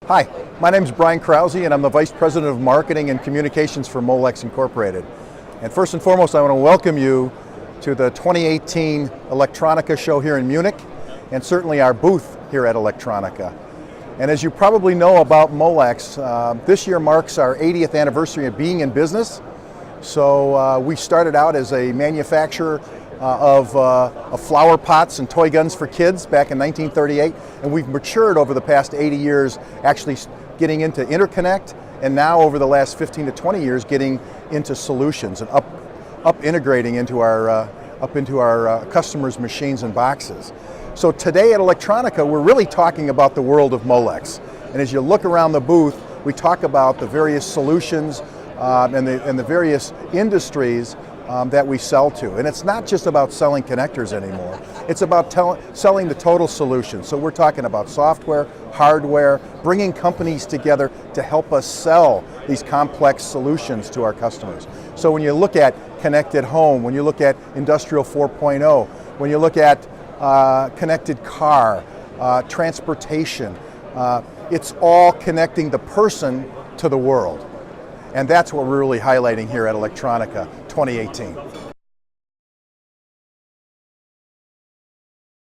Hi, my name is Brian Krause and I'm the Vice President of Marketing and Communications for Molex Incorporated. And first and foremost, I want to welcome you to the 2018 Electronica show here in Munich, and certainly our booth here at Electronica. And as you probably know about Molex, this year marks our 80th anniversary of being in business. So we started out as a manufacturer of flower pots and toy guns for kids back in 1938, and we've matured over the past 80 years, actually getting into interconnect, and now over the last 15 to 20 years getting into solutions and up integrating into our customers' machines and boxes. So today at Electronica, we're really talking about the world of Molex, and as you look around the booth, we talk about the various solutions and the various industries that we sell to. And it's not just about selling connectors anymore. It's about selling the total solution. So we're talking about software, hardware, bringing companies together to help us sell these complex solutions to our customers. So when you look at connected home, when you look at Industrial 4.0, when you look at connected car, transportation, it's all connecting the person to the world. And that's what we're really highlighting here at Electronica 2018.